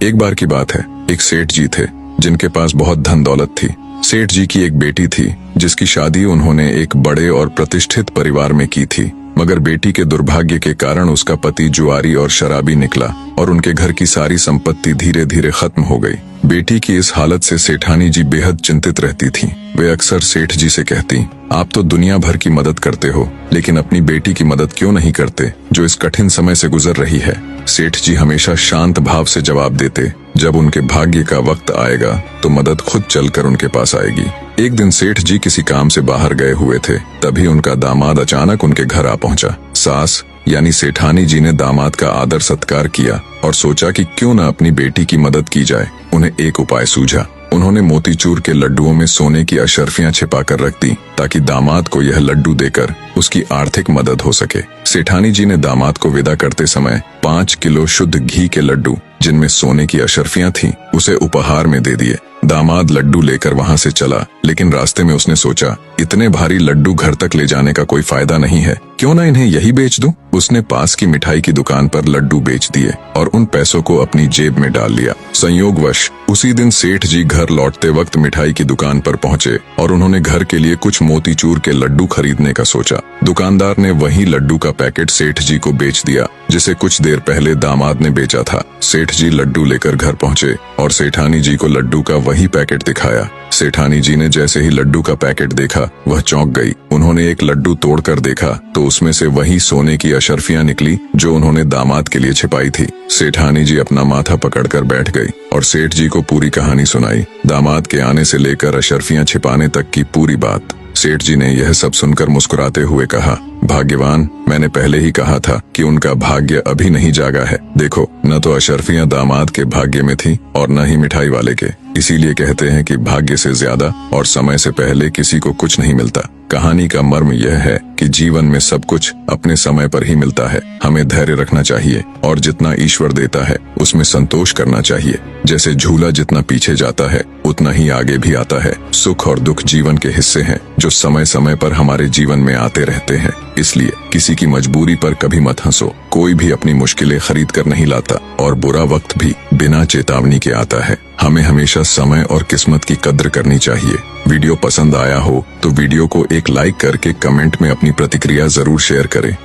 एक बार की बात है, एक सेठ जी थे जिनके पास बहुत धन दौलत थी। सेठ जी की एक बेटी थी जिसकी शादी उन्होंने एक बड़े और प्रतिष्ठित परिवार में की थी, मगर बेटी के दुर्भाग्य के कारण उसका पति जुआरी और शराबी निकला और उनके घर की सारी संपत्ति धीरे धीरे खत्म हो गई। बेटी की इस हालत से सेठानी जी बेहद चिंतित रहती थीं। वे अक्सर सेठ जी से कहती, आप तो दुनिया भर की मदद करते हो, लेकिन अपनी बेटी की मदद क्यों नहीं करते जो इस कठिन समय से गुजर रही है। सेठ जी हमेशा शांत भाव से जवाब देते, जब उनके भाग्य का वक्त आएगा तो मदद खुद चलकर उनके पास आएगी। एक दिन सेठ जी किसी काम से बाहर गए हुए थे, तभी उनका दामाद अचानक उनके घर आ पहुंचा। सास यानी सेठानी जी ने दामाद का आदर सत्कार किया और सोचा कि क्यों न अपनी बेटी की मदद की जाए। उन्हें एक उपाय सूझा। उन्होंने मोतीचूर के लड्डुओं में सोने की अशर्फियां छिपाकर रख दी ताकि दामाद को यह लड्डू देकर उसकी आर्थिक मदद हो सके। सेठानी जी ने दामाद को विदा करते समय 5 किलो शुद्ध घी के लड्डू जिनमें सोने की अशर्फियां थीं, उसे उपहार में दे दिए। दामाद लड्डू लेकर वहां से चला, लेकिन रास्ते में उसने सोचा, इतने भारी लड्डू घर तक ले जाने का कोई फायदा नहीं है, क्यों ना इन्हें यही बेच दूं। उसने पास की मिठाई की दुकान पर लड्डू बेच दिए और उन पैसों को अपनी जेब में डाल लिया। संयोगवश उसी दिन सेठ जी घर लौटते वक्त मिठाई की दुकान पर पहुंचे और उन्होंने घर के लिए कुछ मोतीचूर के लड्डू खरीदने का सोचा। दुकानदार ने वही लड्डू का पैकेट सेठ जी को बेच दिया जिसे कुछ देर पहले दामाद ने बेचा था। सेठ जी लड्डू लेकर घर पहुंचे और सेठानी जी को लड्डू का वही पैकेट दिखाया। सेठानी जी ने जैसे ही लड्डू का पैकेट देखा, वह चौंक गई। उन्होंने एक लड्डू तोड़कर देखा तो उसमें से वही सोने की अशर्फियां निकली जो उन्होंने दामाद के लिए छिपाई थी। सेठानी जी अपना माथा पकड़कर बैठ गई और सेठ जी को पूरी कहानी सुनाई, दामाद के आने से लेकर अशर्फियां छिपाने तक की पूरी बात। सेठ जी ने यह सब सुनकर मुस्कुराते हुए कहा, भाग्यवान, मैंने पहले ही कहा था कि उनका भाग्य अभी नहीं जागा है। देखो, न तो अशर्फियां दामाद के भाग्य में थी और न ही मिठाई वाले के। इसीलिए कहते हैं कि भाग्य से ज्यादा और समय से पहले किसी को कुछ नहीं मिलता। कहानी का मर्म यह है कि जीवन में सब कुछ अपने समय पर ही मिलता है। हमें धैर्य रखना चाहिए और जितना ईश्वर देता है उसमें संतोष करना चाहिए। जैसे झूला जितना पीछे जाता है उतना ही आगे भी आता है। सुख और दुख जीवन के हिस्से हैं जो समय समय पर हमारे जीवन में आते रहते हैं। इसलिए किसी की मजबूरी पर कभी मत हंसो। कोई भी अपनी मुश्किलें खरीद कर नहीं लाता और बुरा वक्त भी बिना चेतावनी के आता है। हमें हमेशा समय और किस्मत की कद्र करनी चाहिए। वीडियो पसंद आया हो तो वीडियो को एक लाइक करके कमेंट में अपनी प्रतिक्रिया जरूर शेयर करें।